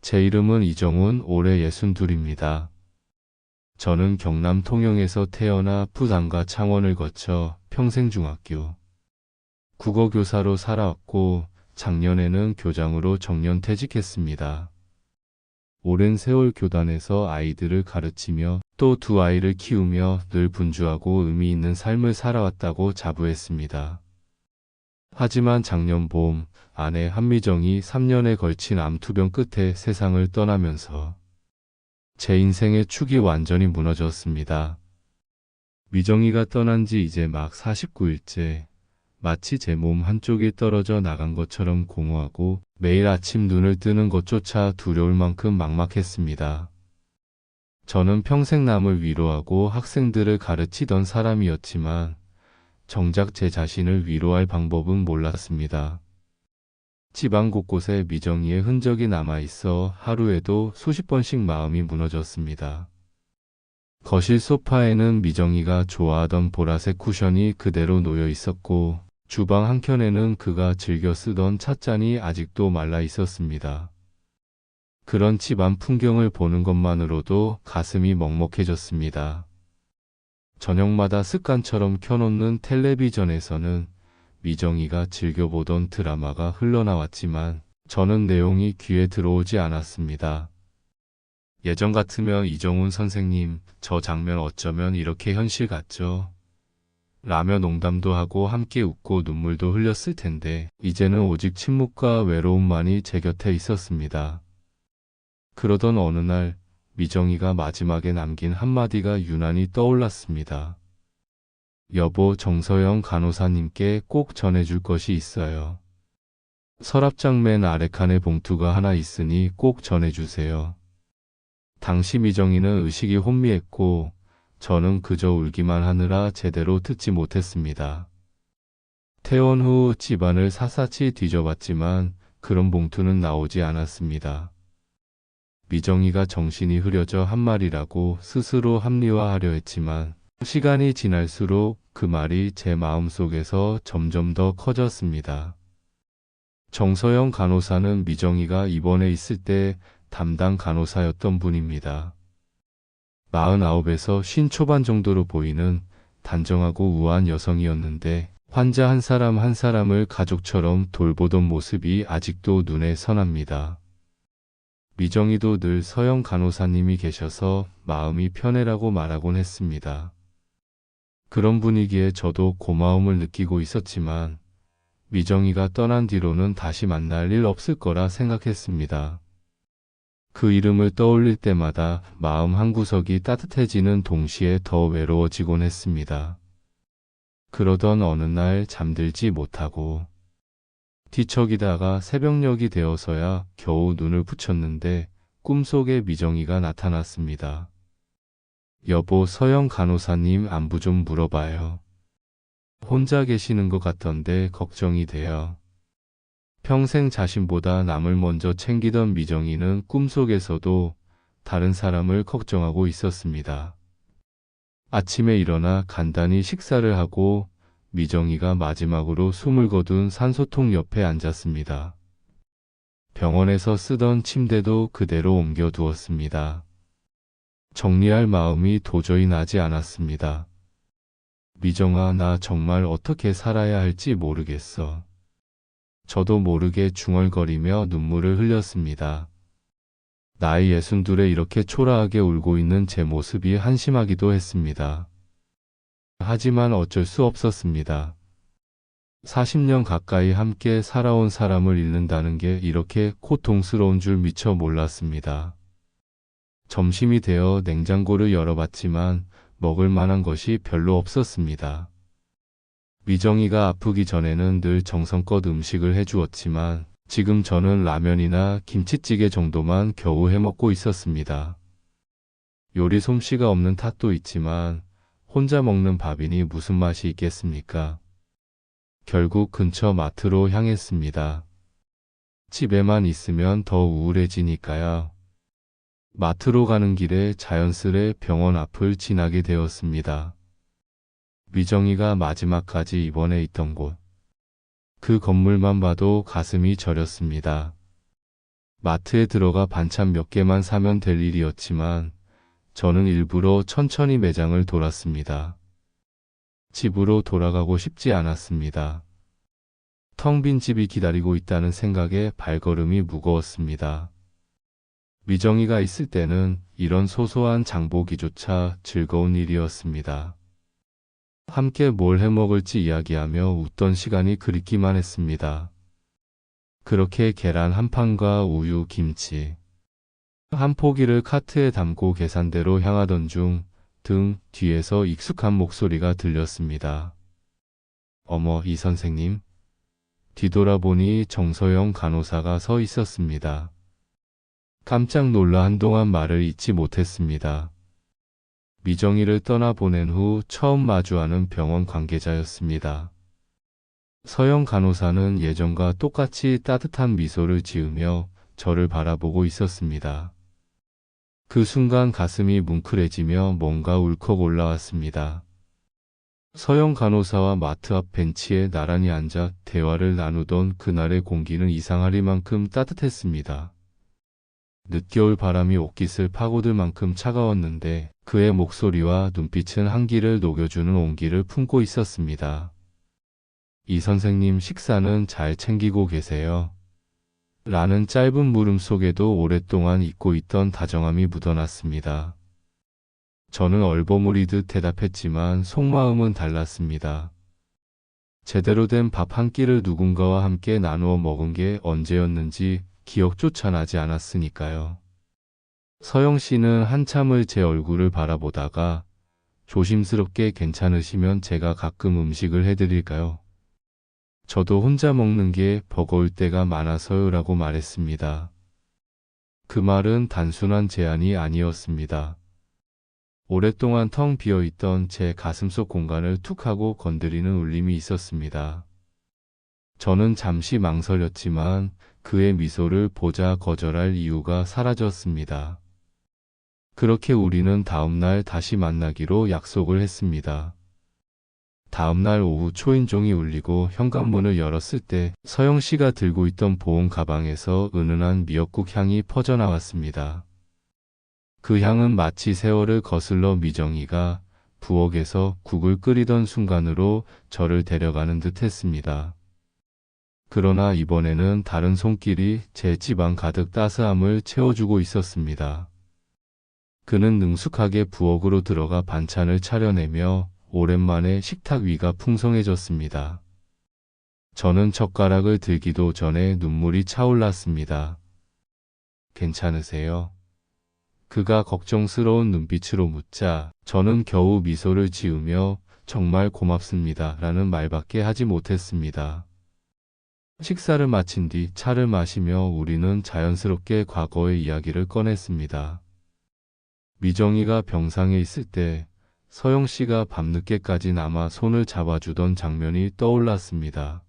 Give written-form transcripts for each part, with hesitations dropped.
제 이름은 이정훈, 올해 62입니다. 저는 경남 통영에서 태어나 부산과 창원을 거쳐 평생중학교 국어교사로 살아왔고 작년에는 교장으로 정년퇴직했습니다. 오랜 세월 교단에서 아이들을 가르치며 또 두 아이를 키우며 늘 분주하고 의미 있는 삶을 살아왔다고 자부했습니다. 하지만 작년 봄 아내 한미정이 3년에 걸친 암투병 끝에 세상을 떠나면서 제 인생의 축이 완전히 무너졌습니다. 미정이가 떠난 지 이제 막 49일째, 마치 제 몸 한쪽이 떨어져 나간 것처럼 공허하고 매일 아침 눈을 뜨는 것조차 두려울 만큼 막막했습니다. 저는 평생 남을 위로하고 학생들을 가르치던 사람이었지만 정작 제 자신을 위로할 방법은 몰랐습니다. 집안 곳곳에 미정이의 흔적이 남아있어 하루에도 수십 번씩 마음이 무너졌습니다. 거실 소파에는 미정이가 좋아하던 보라색 쿠션이 그대로 놓여 있었고 주방 한켠에는 그가 즐겨 쓰던 찻잔이 아직도 말라 있었습니다. 그런 집안 풍경을 보는 것만으로도 가슴이 먹먹해졌습니다. 저녁마다 습관처럼 켜놓는 텔레비전에서는 미정이가 즐겨보던 드라마가 흘러나왔지만 저는 내용이 귀에 들어오지 않았습니다. 예전 같으면 이정훈 선생님, 저 장면 어쩌면 이렇게 현실 같죠? 라며 농담도 하고 함께 웃고 눈물도 흘렸을 텐데 이제는 오직 침묵과 외로움만이 제 곁에 있었습니다. 그러던 어느 날 미정이가 마지막에 남긴 한마디가 유난히 떠올랐습니다. 여보, 정서영 간호사님께 꼭 전해줄 것이 있어요. 서랍장 맨 아래칸에 봉투가 하나 있으니 꼭 전해주세요. 당시 미정이는 의식이 혼미했고 저는 그저 울기만 하느라 제대로 듣지 못했습니다. 퇴원 후 집안을 샅샅이 뒤져봤지만 그런 봉투는 나오지 않았습니다. 미정이가 정신이 흐려져 한 말이라고 스스로 합리화하려 했지만 시간이 지날수록 그 말이 제 마음속에서 점점 더 커졌습니다. 정서영 간호사는 미정이가 입원해 있을 때 담당 간호사였던 분입니다. 49에서 50 초반 정도로 보이는 단정하고 우아한 여성이었는데 환자 한 사람 한 사람을 가족처럼 돌보던 모습이 아직도 눈에 선합니다. 미정이도 늘 서영 간호사님이 계셔서 마음이 편해라고 말하곤 했습니다. 그런 분위기에 저도 고마움을 느끼고 있었지만 미정이가 떠난 뒤로는 다시 만날 일 없을 거라 생각했습니다. 그 이름을 떠올릴 때마다 마음 한구석이 따뜻해지는 동시에 더 외로워지곤 했습니다. 그러던 어느 날 잠들지 못하고 뒤척이다가 새벽녘이 되어서야 겨우 눈을 붙였는데 꿈속에 미정이가 나타났습니다. 여보, 서영 간호사님 안부 좀 물어봐요. 혼자 계시는 것 같던데 걱정이 돼요. 평생 자신보다 남을 먼저 챙기던 미정이는 꿈속에서도 다른 사람을 걱정하고 있었습니다. 아침에 일어나 간단히 식사를 하고 미정이가 마지막으로 숨을 거둔 산소통 옆에 앉았습니다. 병원에서 쓰던 침대도 그대로 옮겨두었습니다. 정리할 마음이 도저히 나지 않았습니다. 미정아, 나 정말 어떻게 살아야 할지 모르겠어. 저도 모르게 중얼거리며 눈물을 흘렸습니다. 나이 62에 이렇게 초라하게 울고 있는 제 모습이 한심하기도 했습니다. 하지만 어쩔 수 없었습니다. 40년 가까이 함께 살아온 사람을 잃는다는 게 이렇게 고통스러운 줄 미처 몰랐습니다. 점심이 되어 냉장고를 열어봤지만 먹을 만한 것이 별로 없었습니다. 미정이가 아프기 전에는 늘 정성껏 음식을 해주었지만 지금 저는 라면이나 김치찌개 정도만 겨우 해먹고 있었습니다. 요리 솜씨가 없는 탓도 있지만 혼자 먹는 밥이니 무슨 맛이 있겠습니까? 결국 근처 마트로 향했습니다. 집에만 있으면 더 우울해지니까요. 마트로 가는 길에 자연스레 병원 앞을 지나게 되었습니다. 미정이가 마지막까지 입원해 있던 곳. 그 건물만 봐도 가슴이 저렸습니다. 마트에 들어가 반찬 몇 개만 사면 될 일이었지만 저는 일부러 천천히 매장을 돌았습니다. 집으로 돌아가고 싶지 않았습니다. 텅 빈 집이 기다리고 있다는 생각에 발걸음이 무거웠습니다. 미정이가 있을 때는 이런 소소한 장보기조차 즐거운 일이었습니다. 함께 뭘 해먹을지 이야기하며 웃던 시간이 그립기만 했습니다. 그렇게 계란 한 판과 우유, 김치 한 포기를 카트에 담고 계산대로 향하던 중 등 뒤에서 익숙한 목소리가 들렸습니다. 어머, 이 선생님. 뒤돌아보니 정서영 간호사가 서 있었습니다. 깜짝 놀라 한동안 말을 잇지 못했습니다. 미정이를 떠나보낸 후 처음 마주하는 병원 관계자였습니다. 서영 간호사는 예전과 똑같이 따뜻한 미소를 지으며 저를 바라보고 있었습니다. 그 순간 가슴이 뭉클해지며 뭔가 울컥 올라왔습니다. 서영 간호사와 마트 앞 벤치에 나란히 앉아 대화를 나누던 그날의 공기는 이상할 만큼 따뜻했습니다. 늦겨울 바람이 옷깃을 파고들 만큼 차가웠는데 그의 목소리와 눈빛은 한기를 녹여주는 온기를 품고 있었습니다. 이 선생님 식사는 잘 챙기고 계세요? 라는 짧은 물음 속에도 오랫동안 잊고 있던 다정함이 묻어났습니다. 저는 얼버무리듯 대답했지만 속마음은 달랐습니다. 제대로 된 밥 한 끼를 누군가와 함께 나누어 먹은 게 언제였는지 기억조차 나지 않았으니까요. 서영 씨는 한참을 제 얼굴을 바라보다가 조심스럽게 괜찮으시면 제가 가끔 음식을 해드릴까요? 저도 혼자 먹는 게 버거울 때가 많아서요 라고 말했습니다. 그 말은 단순한 제안이 아니었습니다. 오랫동안 텅 비어있던 제 가슴속 공간을 툭 하고 건드리는 울림이 있었습니다. 저는 잠시 망설였지만 그의 미소를 보자 거절할 이유가 사라졌습니다. 그렇게 우리는 다음날 다시 만나기로 약속을 했습니다. 다음날 오후 초인종이 울리고 현관문을 열었을 때 서영 씨가 들고 있던 보온 가방에서 은은한 미역국 향이 퍼져나왔습니다. 그 향은 마치 세월을 거슬러 미정이가 부엌에서 국을 끓이던 순간으로 저를 데려가는 듯 했습니다. 그러나 이번에는 다른 손길이 제 집안 가득 따스함을 채워주고 있었습니다. 그는 능숙하게 부엌으로 들어가 반찬을 차려내며 오랜만에 식탁 위가 풍성해졌습니다. 저는 젓가락을 들기도 전에 눈물이 차올랐습니다. 괜찮으세요? 그가 걱정스러운 눈빛으로 묻자 저는 겨우 미소를 지으며 정말 고맙습니다 라는 말밖에 하지 못했습니다. 식사를 마친 뒤 차를 마시며 우리는 자연스럽게 과거의 이야기를 꺼냈습니다. 미정이가 병상에 있을 때 서영 씨가 밤늦게까지 남아 손을 잡아주던 장면이 떠올랐습니다.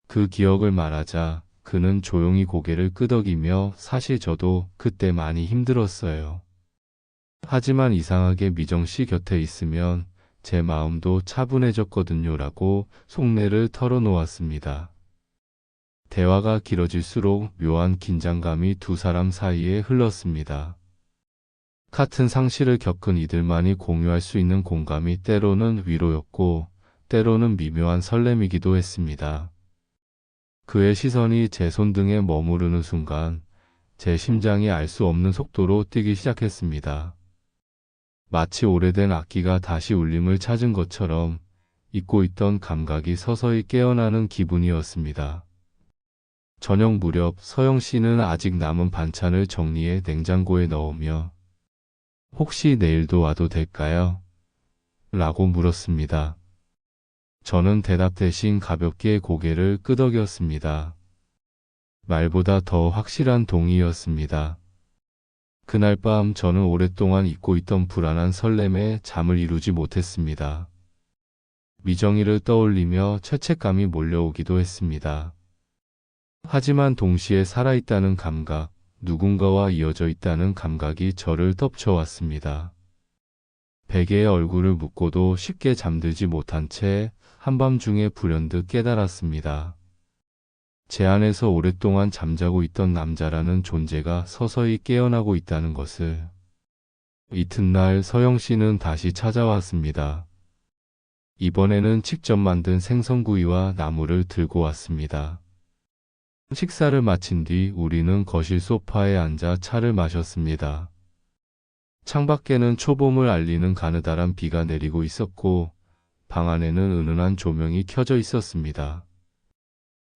그 기억을 말하자 그는 조용히 고개를 끄덕이며 사실 저도 그때 많이 힘들었어요. 하지만 이상하게 미정 씨 곁에 있으면 제 마음도 차분해졌거든요 라고 속내를 털어놓았습니다. 대화가 길어질수록 묘한 긴장감이 두 사람 사이에 흘렀습니다. 같은 상실을 겪은 이들만이 공유할 수 있는 공감이 때로는 위로였고 때로는 미묘한 설렘이기도 했습니다. 그의 시선이 제 손등에 머무르는 순간 제 심장이 알 수 없는 속도로 뛰기 시작했습니다. 마치 오래된 악기가 다시 울림을 찾은 것처럼 잊고 있던 감각이 서서히 깨어나는 기분이었습니다. 저녁 무렵 서영 씨는 아직 남은 반찬을 정리해 냉장고에 넣으며 혹시 내일도 와도 될까요? 라고 물었습니다. 저는 대답 대신 가볍게 고개를 끄덕였습니다. 말보다 더 확실한 동의였습니다. 그날 밤 저는 오랫동안 잊고 있던 불안한 설렘에 잠을 이루지 못했습니다. 미정이를 떠올리며 죄책감이 몰려오기도 했습니다. 하지만 동시에 살아있다는 감각, 누군가와 이어져 있다는 감각이 저를 덮쳐왔습니다. 베개에 얼굴을 묻고도 쉽게 잠들지 못한 채 한밤중에 불현듯 깨달았습니다. 제 안에서 오랫동안 잠자고 있던 남자라는 존재가 서서히 깨어나고 있다는 것을. 이튿날 서영 씨는 다시 찾아왔습니다. 이번에는 직접 만든 생선구이와 나물을 들고 왔습니다. 식사를 마친 뒤 우리는 거실 소파에 앉아 차를 마셨습니다. 창밖에는 초봄을 알리는 가느다란 비가 내리고 있었고 방 안에는 은은한 조명이 켜져 있었습니다.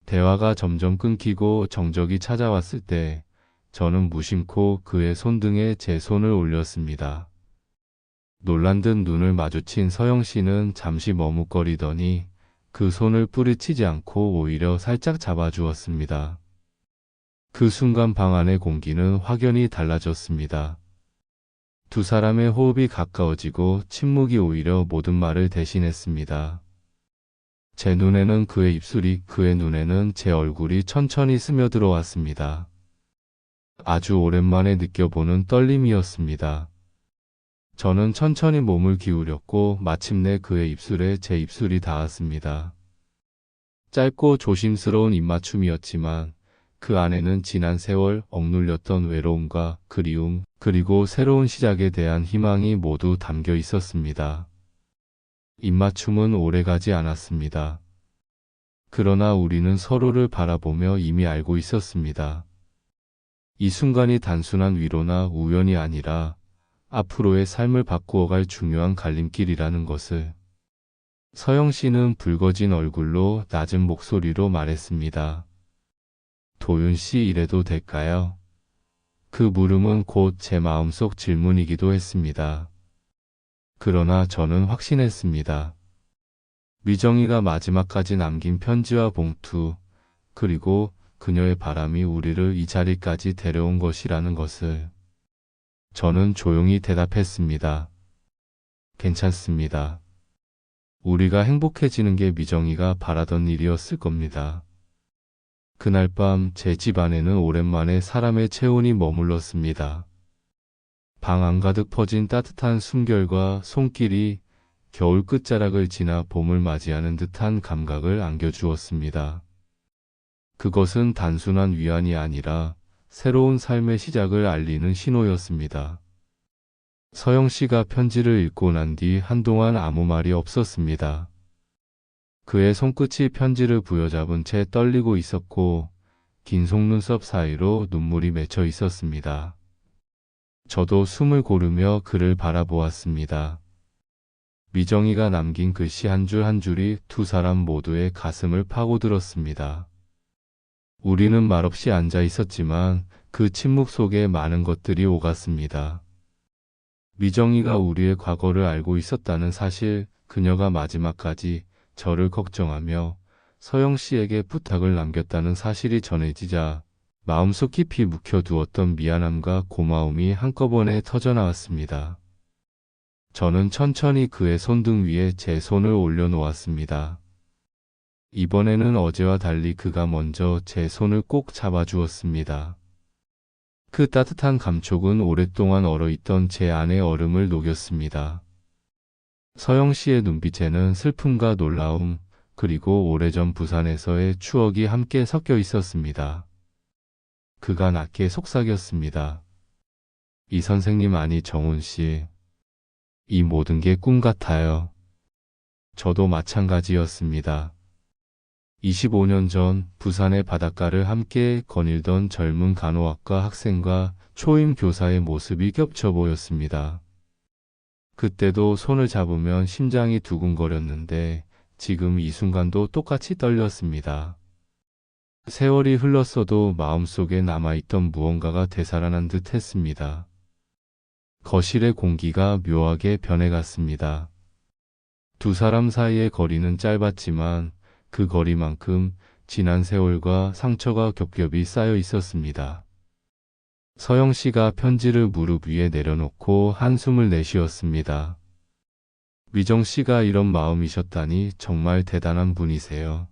대화가 점점 끊기고 정적이 찾아왔을 때 저는 무심코 그의 손등에 제 손을 올렸습니다. 놀란 듯 눈을 마주친 서영 씨는 잠시 머뭇거리더니 그 손을 뿌리치지 않고 오히려 살짝 잡아주었습니다. 그 순간 방 안의 공기는 확연히 달라졌습니다. 두 사람의 호흡이 가까워지고 침묵이 오히려 모든 말을 대신했습니다. 제 눈에는 그의 입술이, 그의 눈에는 제 얼굴이 천천히 스며들어 왔습니다. 아주 오랜만에 느껴보는 떨림이었습니다. 저는 천천히 몸을 기울였고 마침내 그의 입술에 제 입술이 닿았습니다. 짧고 조심스러운 입맞춤이었지만 그 안에는 지난 세월 억눌렸던 외로움과 그리움, 그리고 새로운 시작에 대한 희망이 모두 담겨 있었습니다. 입맞춤은 오래가지 않았습니다. 그러나 우리는 서로를 바라보며 이미 알고 있었습니다. 이 순간이 단순한 위로나 우연이 아니라 앞으로의 삶을 바꾸어갈 중요한 갈림길이라는 것을. 서영 씨는 붉어진 얼굴로 낮은 목소리로 말했습니다. 도윤 씨 이래도 될까요? 그 물음은 곧 제 마음속 질문이기도 했습니다. 그러나 저는 확신했습니다. 미정이가 마지막까지 남긴 편지와 봉투, 그리고 그녀의 바람이 우리를 이 자리까지 데려온 것이라는 것을. 저는 조용히 대답했습니다. 괜찮습니다. 우리가 행복해지는 게 미정이가 바라던 일이었을 겁니다. 그날 밤 제 집 안에는 오랜만에 사람의 체온이 머물렀습니다. 방 안가득 퍼진 따뜻한 숨결과 손길이 겨울 끝자락을 지나 봄을 맞이하는 듯한 감각을 안겨주었습니다. 그것은 단순한 위안이 아니라 새로운 삶의 시작을 알리는 신호였습니다. 서영 씨가 편지를 읽고 난 뒤 한동안 아무 말이 없었습니다. 그의 손끝이 편지를 부여잡은 채 떨리고 있었고 긴 속눈썹 사이로 눈물이 맺혀 있었습니다. 저도 숨을 고르며 그를 바라보았습니다. 미정이가 남긴 글씨 한 줄 한 줄이 두 사람 모두의 가슴을 파고들었습니다. 우리는 말없이 앉아 있었지만 그 침묵 속에 많은 것들이 오갔습니다. 미정이가 우리의 과거를 알고 있었다는 사실, 그녀가 마지막까지 저를 걱정하며 서영 씨에게 부탁을 남겼다는 사실이 전해지자 마음속 깊이 묵혀두었던 미안함과 고마움이 한꺼번에 터져나왔습니다. 저는 천천히 그의 손등 위에 제 손을 올려놓았습니다. 이번에는 어제와 달리 그가 먼저 제 손을 꼭 잡아주었습니다. 그 따뜻한 감촉은 오랫동안 얼어있던 제 안의 얼음을 녹였습니다. 서영 씨의 눈빛에는 슬픔과 놀라움, 그리고 오래전 부산에서의 추억이 함께 섞여 있었습니다. 그가 낮게 속삭였습니다. 이 선생님 아니 정훈 씨. 이 모든 게 꿈 같아요. 저도 마찬가지였습니다. 25년 전 부산의 바닷가를 함께 거닐던 젊은 간호학과 학생과 초임 교사의 모습이 겹쳐 보였습니다. 그때도 손을 잡으면 심장이 두근거렸는데 지금 이 순간도 똑같이 떨렸습니다. 세월이 흘렀어도 마음속에 남아있던 무언가가 되살아난 듯 했습니다. 거실의 공기가 묘하게 변해갔습니다. 두 사람 사이의 거리는 짧았지만 그 거리만큼 지난 세월과 상처가 겹겹이 쌓여 있었습니다. 서영 씨가 편지를 무릎 위에 내려놓고 한숨을 내쉬었습니다. 미정 씨가 이런 마음이셨다니 정말 대단한 분이세요.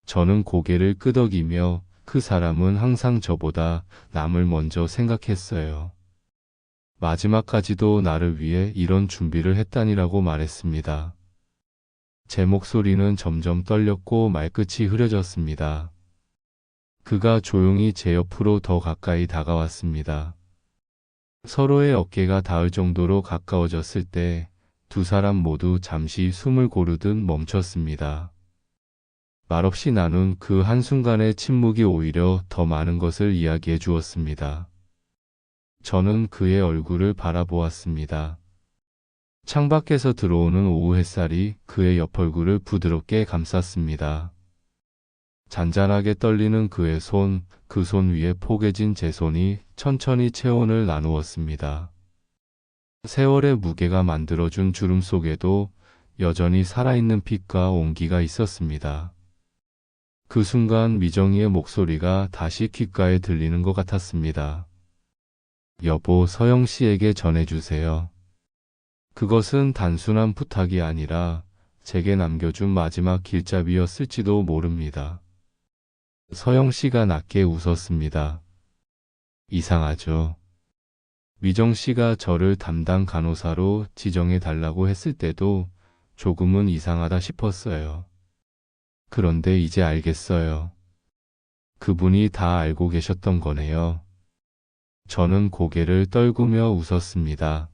저는 고개를 끄덕이며 그 사람은 항상 저보다 남을 먼저 생각했어요. 마지막까지도 나를 위해 이런 준비를 했다니라고 말했습니다. 제 목소리는 점점 떨렸고 말끝이 흐려졌습니다. 그가 조용히 제 옆으로 더 가까이 다가왔습니다. 서로의 어깨가 닿을 정도로 가까워졌을 때 두 사람 모두 잠시 숨을 고르듯 멈췄습니다. 말없이 나눈 그 한순간의 침묵이 오히려 더 많은 것을 이야기해 주었습니다. 저는 그의 얼굴을 바라보았습니다. 창밖에서 들어오는 오후 햇살이 그의 옆 얼굴을 부드럽게 감쌌습니다. 잔잔하게 떨리는 그의 손, 그 손 위에 포개진 제 손이 천천히 체온을 나누었습니다. 세월의 무게가 만들어준 주름 속에도 여전히 살아있는 빛과 온기가 있었습니다. 그 순간 미정이의 목소리가 다시 귓가에 들리는 것 같았습니다. 여보, 서영 씨에게 전해주세요. 그것은 단순한 부탁이 아니라 제게 남겨준 마지막 길잡이였을지도 모릅니다. 서영 씨가 낮게 웃었습니다. 이상하죠. 미정 씨가 저를 담당 간호사로 지정해 달라고 했을 때도 조금은 이상하다 싶었어요. 그런데 이제 알겠어요. 그분이 다 알고 계셨던 거네요. 저는 고개를 떨구며 웃었습니다.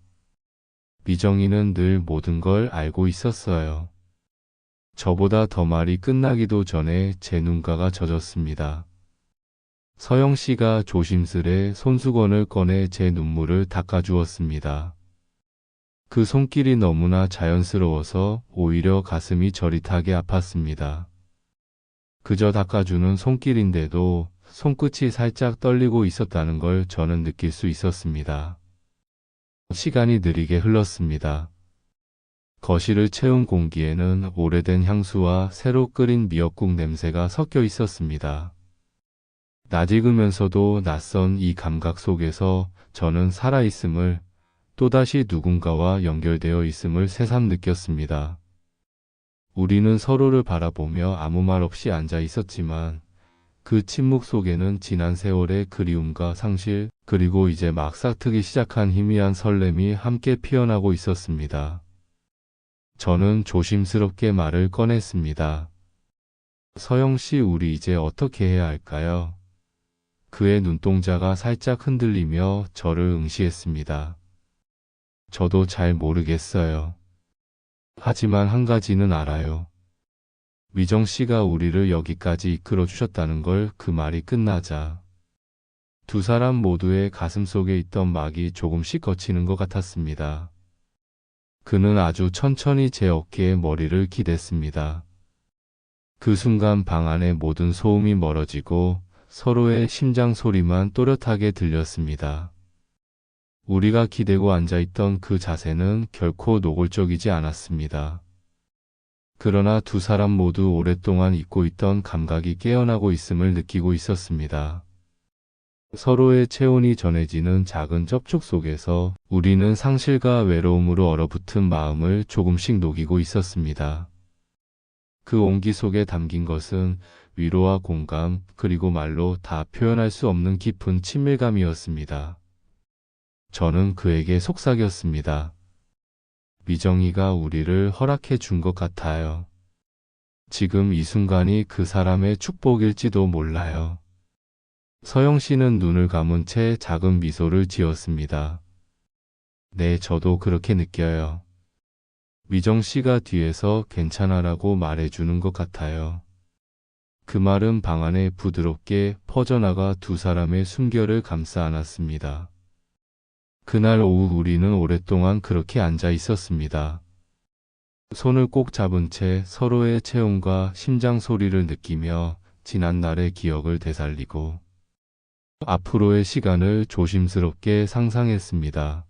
미정이는 늘 모든 걸 알고 있었어요. 저보다 더 말이 끝나기도 전에 제 눈가가 젖었습니다. 서영 씨가 조심스레 손수건을 꺼내 제 눈물을 닦아주었습니다. 그 손길이 너무나 자연스러워서 오히려 가슴이 저릿하게 아팠습니다. 그저 닦아주는 손길인데도 손끝이 살짝 떨리고 있었다는 걸 저는 느낄 수 있었습니다. 시간이 느리게 흘렀습니다. 거실을 채운 공기에는 오래된 향수와 새로 끓인 미역국 냄새가 섞여 있었습니다. 낯익으면서도 낯선 이 감각 속에서 저는 살아있음을, 또다시 누군가와 연결되어 있음을 새삼 느꼈습니다. 우리는 서로를 바라보며 아무 말 없이 앉아 있었지만 그 침묵 속에는 지난 세월의 그리움과 상실, 그리고 이제 막 싹트기 시작한 희미한 설렘이 함께 피어나고 있었습니다. 저는 조심스럽게 말을 꺼냈습니다. 서영 씨, 우리 이제 어떻게 해야 할까요? 그의 눈동자가 살짝 흔들리며 저를 응시했습니다. 저도 잘 모르겠어요. 하지만 한 가지는 알아요. 미정 씨가 우리를 여기까지 이끌어 주셨다는 걸. 그 말이 끝나자 두 사람 모두의 가슴 속에 있던 막이 조금씩 걷히는 것 같았습니다. 그는 아주 천천히 제 어깨에 머리를 기댔습니다. 그 순간 방 안의 모든 소음이 멀어지고 서로의 심장 소리만 또렷하게 들렸습니다. 우리가 기대고 앉아있던 그 자세는 결코 노골적이지 않았습니다. 그러나 두 사람 모두 오랫동안 잊고 있던 감각이 깨어나고 있음을 느끼고 있었습니다. 서로의 체온이 전해지는 작은 접촉 속에서 우리는 상실과 외로움으로 얼어붙은 마음을 조금씩 녹이고 있었습니다. 그 온기 속에 담긴 것은 위로와 공감, 그리고 말로 다 표현할 수 없는 깊은 친밀감이었습니다. 저는 그에게 속삭였습니다. 미정이가 우리를 허락해 준 것 같아요. 지금 이 순간이 그 사람의 축복일지도 몰라요. 서영 씨는 눈을 감은 채 작은 미소를 지었습니다. 네, 저도 그렇게 느껴요. 미정 씨가 뒤에서 괜찮아라고 말해주는 것 같아요. 그 말은 방 안에 부드럽게 퍼져나가 두 사람의 숨결을 감싸 안았습니다. 그날 오후 우리는 오랫동안 그렇게 앉아 있었습니다. 손을 꼭 잡은 채 서로의 체온과 심장 소리를 느끼며 지난날의 기억을 되살리고 앞으로의 시간을 조심스럽게 상상했습니다.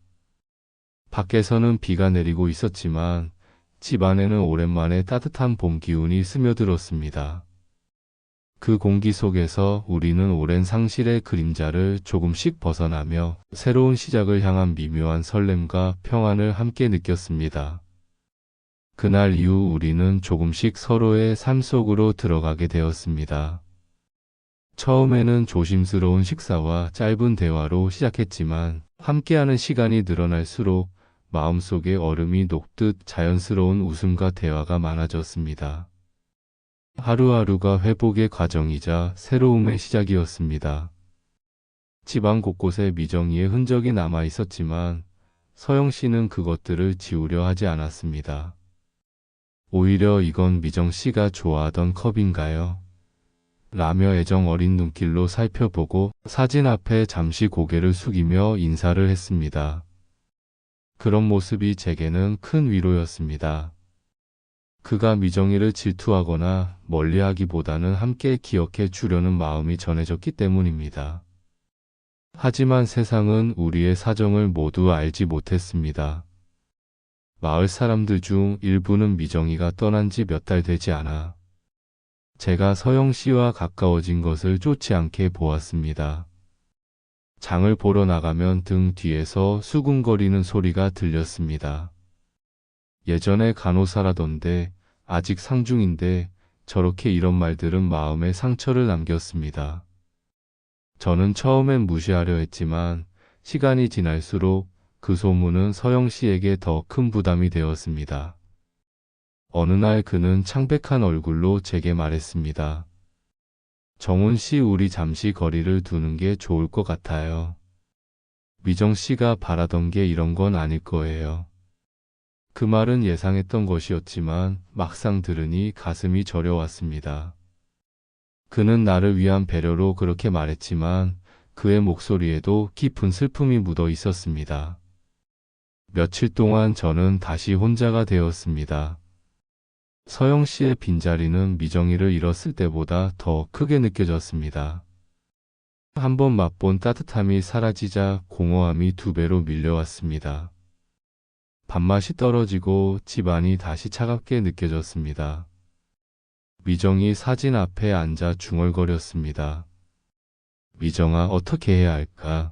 밖에서는 비가 내리고 있었지만 집 안에는 오랜만에 따뜻한 봄 기운이 스며들었습니다. 그 공기 속에서 우리는 오랜 상실의 그림자를 조금씩 벗어나며 새로운 시작을 향한 미묘한 설렘과 평안을 함께 느꼈습니다. 그날 이후 우리는 조금씩 서로의 삶 속으로 들어가게 되었습니다. 처음에는 조심스러운 식사와 짧은 대화로 시작했지만 함께하는 시간이 늘어날수록 마음속에 얼음이 녹듯 자연스러운 웃음과 대화가 많아졌습니다. 하루하루가 회복의 과정이자 새로움의 시작이었습니다. 집안 곳곳에 미정이의 흔적이 남아 있었지만 서영 씨는 그것들을 지우려 하지 않았습니다. 오히려 이건 미정 씨가 좋아하던 컵인가요? 라며 애정 어린 눈길로 살펴보고 사진 앞에 잠시 고개를 숙이며 인사를 했습니다. 그런 모습이 제게는 큰 위로였습니다. 그가 미정이를 질투하거나 멀리하기보다는 함께 기억해 주려는 마음이 전해졌기 때문입니다. 하지만 세상은 우리의 사정을 모두 알지 못했습니다. 마을 사람들 중 일부는 미정이가 떠난 지 몇 달 되지 않아 제가 서영 씨와 가까워진 것을 쫓지 않게 보았습니다. 장을 보러 나가면 등 뒤에서 수군거리는 소리가 들렸습니다. 예전에 간호사라던데 아직 상중인데 저렇게 이런 말들은 마음에 상처를 남겼습니다. 저는 처음엔 무시하려 했지만 시간이 지날수록 그 소문은 서영 씨에게 더 큰 부담이 되었습니다. 어느 날 그는 창백한 얼굴로 제게 말했습니다. 정훈 씨, 우리 잠시 거리를 두는 게 좋을 것 같아요. 미정 씨가 바라던 게 이런 건 아닐 거예요. 그 말은 예상했던 것이었지만 막상 들으니 가슴이 저려왔습니다. 그는 나를 위한 배려로 그렇게 말했지만 그의 목소리에도 깊은 슬픔이 묻어 있었습니다. 며칠 동안 저는 다시 혼자가 되었습니다. 서영 씨의 빈자리는 미정이를 잃었을 때보다 더 크게 느껴졌습니다. 한번 맛본 따뜻함이 사라지자 공허함이 2배로 밀려왔습니다. 밥맛이 떨어지고 집안이 다시 차갑게 느껴졌습니다. 미정이 사진 앞에 앉아 중얼거렸습니다. 미정아, 어떻게 해야 할까?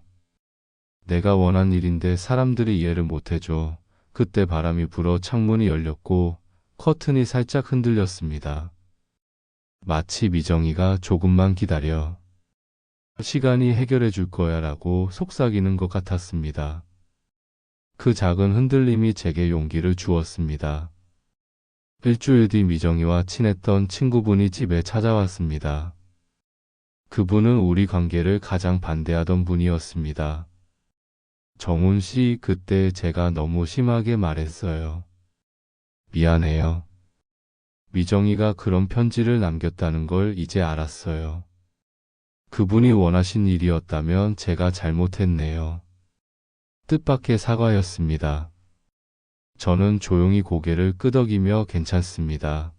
내가 원한 일인데 사람들이 이해를 못해줘. 그때 바람이 불어 창문이 열렸고 커튼이 살짝 흔들렸습니다. 마치 미정이가 조금만 기다려. 시간이 해결해 줄 거야 라고 속삭이는 것 같았습니다. 그 작은 흔들림이 제게 용기를 주었습니다. 일주일 뒤 미정이와 친했던 친구분이 집에 찾아왔습니다. 그분은 우리 관계를 가장 반대하던 분이었습니다. 정훈 씨, 그때 제가 너무 심하게 말했어요. 미안해요. 미정이가 그런 편지를 남겼다는 걸 이제 알았어요. 그분이 원하신 일이었다면 제가 잘못했네요. 뜻밖의 사과였습니다. 저는 조용히 고개를 끄덕이며 괜찮습니다.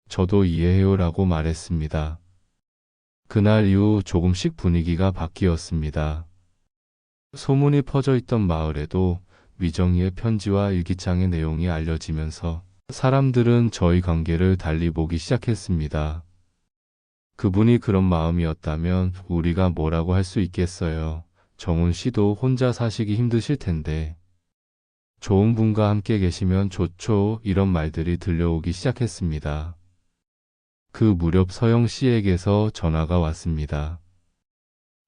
저도 이해해요라고 말했습니다. 그날 이후 조금씩 분위기가 바뀌었습니다. 소문이 퍼져 있던 마을에도 미정이의 편지와 일기장의 내용이 알려지면서 사람들은 저희 관계를 달리 보기 시작했습니다. 그분이 그런 마음이었다면 우리가 뭐라고 할 수 있겠어요. 정훈 씨도 혼자 사시기 힘드실 텐데. 좋은 분과 함께 계시면 좋죠. 이런 말들이 들려오기 시작했습니다. 그 무렵 서영 씨에게서 전화가 왔습니다.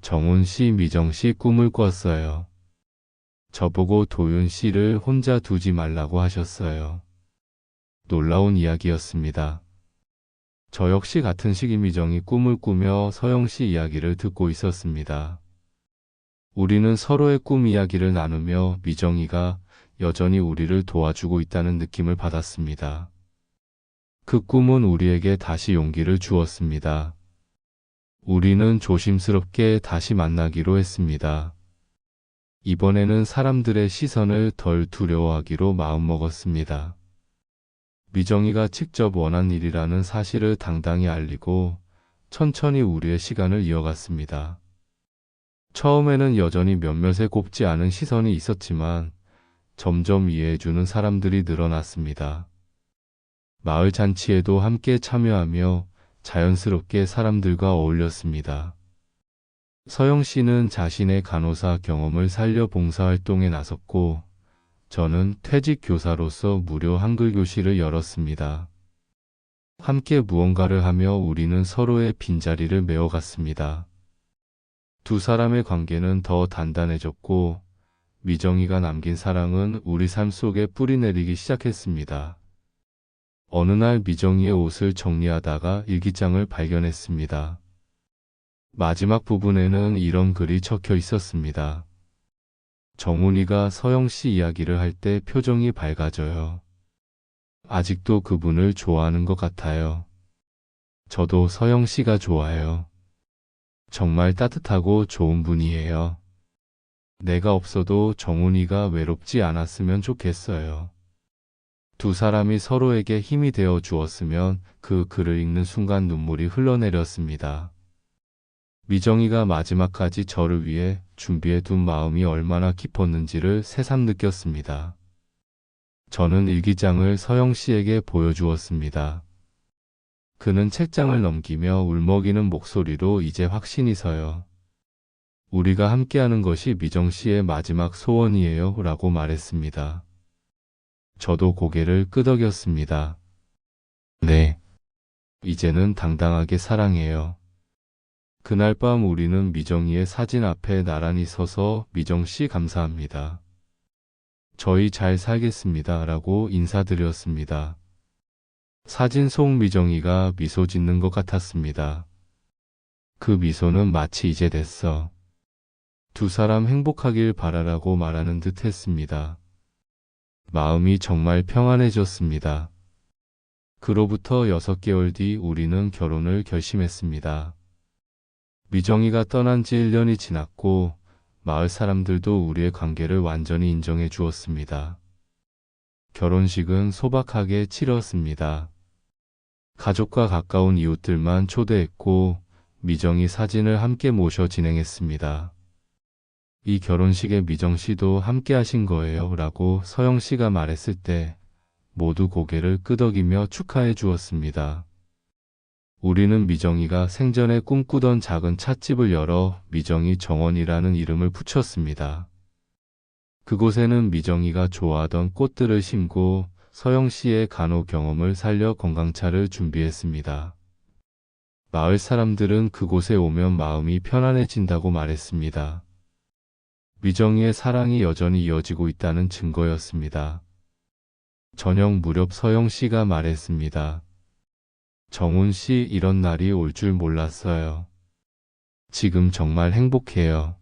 정훈 씨, 미정 씨 꿈을 꿨어요. 저보고 도윤 씨를 혼자 두지 말라고 하셨어요. 놀라운 이야기였습니다. 저 역시 같은 시기 미정이 꿈을 꾸며 서영 씨 이야기를 듣고 있었습니다. 우리는 서로의 꿈 이야기를 나누며 미정이가 여전히 우리를 도와주고 있다는 느낌을 받았습니다. 그 꿈은 우리에게 다시 용기를 주었습니다. 우리는 조심스럽게 다시 만나기로 했습니다. 이번에는 사람들의 시선을 덜 두려워하기로 마음먹었습니다. 미정이가 직접 원한 일이라는 사실을 당당히 알리고 천천히 우리의 시간을 이어갔습니다. 처음에는 여전히 몇몇에 곱지 않은 시선이 있었지만 점점 이해해주는 사람들이 늘어났습니다. 마을 잔치에도 함께 참여하며 자연스럽게 사람들과 어울렸습니다. 서영 씨는 자신의 간호사 경험을 살려 봉사활동에 나섰고 저는 퇴직 교사로서 무료 한글 교실을 열었습니다. 함께 무언가를 하며 우리는 서로의 빈자리를 메워갔습니다. 두 사람의 관계는 더 단단해졌고 미정이가 남긴 사랑은 우리 삶 속에 뿌리내리기 시작했습니다. 어느 날 미정이의 옷을 정리하다가 일기장을 발견했습니다. 마지막 부분에는 이런 글이 적혀 있었습니다. 정훈이가 서영 씨 이야기를 할 때 표정이 밝아져요. 아직도 그분을 좋아하는 것 같아요. 저도 서영 씨가 좋아요. 정말 따뜻하고 좋은 분이에요. 내가 없어도 정훈이가 외롭지 않았으면 좋겠어요. 두 사람이 서로에게 힘이 되어 주었으면 그 글을 읽는 순간 눈물이 흘러내렸습니다. 미정이가 마지막까지 저를 위해 준비해 둔 마음이 얼마나 깊었는지를 새삼 느꼈습니다. 저는 일기장을 서영 씨에게 보여주었습니다. 그는 책장을 넘기며 울먹이는 목소리로 이제 확신이 서요. 우리가 함께하는 것이 미정 씨의 마지막 소원이에요 라고 말했습니다. 저도 고개를 끄덕였습니다. 네. 이제는 당당하게 사랑해요. 그날 밤 우리는 미정이의 사진 앞에 나란히 서서 미정 씨 감사합니다. 저희 잘 살겠습니다 라고 인사드렸습니다. 사진 속 미정이가 미소 짓는 것 같았습니다. 그 미소는 마치 이제 됐어. 두 사람 행복하길 바라라고 말하는 듯 했습니다. 마음이 정말 평안해졌습니다. 그로부터 6개월 뒤 우리는 결혼을 결심했습니다. 미정이가 떠난 지 1년이 지났고 마을 사람들도 우리의 관계를 완전히 인정해 주었습니다. 결혼식은 소박하게 치렀습니다. 가족과 가까운 이웃들만 초대했고 미정이 사진을 함께 모셔 진행했습니다. 이 결혼식에 미정 씨도 함께 하신 거예요 라고 서영 씨가 말했을 때 모두 고개를 끄덕이며 축하해 주었습니다. 우리는 미정이가 생전에 꿈꾸던 작은 찻집을 열어 미정이 정원이라는 이름을 붙였습니다. 그곳에는 미정이가 좋아하던 꽃들을 심고 서영 씨의 간호 경험을 살려 건강차를 준비했습니다. 마을 사람들은 그곳에 오면 마음이 편안해진다고 말했습니다. 미정이의 사랑이 여전히 이어지고 있다는 증거였습니다. 저녁 무렵 서영 씨가 말했습니다. 정훈 씨, 이런 날이 올 줄 몰랐어요. 지금 정말 행복해요.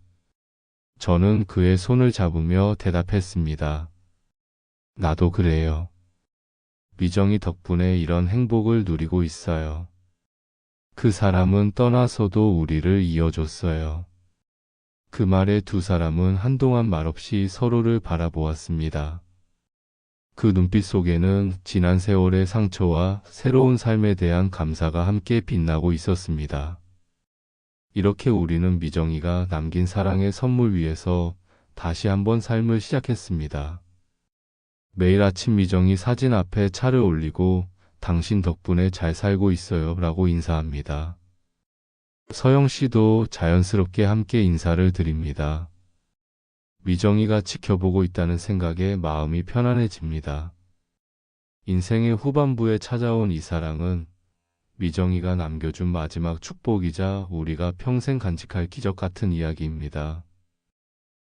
저는 그의 손을 잡으며 대답했습니다. 나도 그래요. 미정이 덕분에 이런 행복을 누리고 있어요. 그 사람은 떠나서도 우리를 이어줬어요. 그 말에 두 사람은 한동안 말없이 서로를 바라보았습니다. 그 눈빛 속에는 지난 세월의 상처와 새로운 삶에 대한 감사가 함께 빛나고 있었습니다. 이렇게 우리는 미정이가 남긴 사랑의 선물 위에서 다시 한번 삶을 시작했습니다. 매일 아침 미정이 사진 앞에 차를 올리고 당신 덕분에 잘 살고 있어요 라고 인사합니다. 서영 씨도 자연스럽게 함께 인사를 드립니다. 미정이가 지켜보고 있다는 생각에 마음이 편안해집니다. 인생의 후반부에 찾아온 이 사랑은 미정이가 남겨준 마지막 축복이자 우리가 평생 간직할 기적 같은 이야기입니다.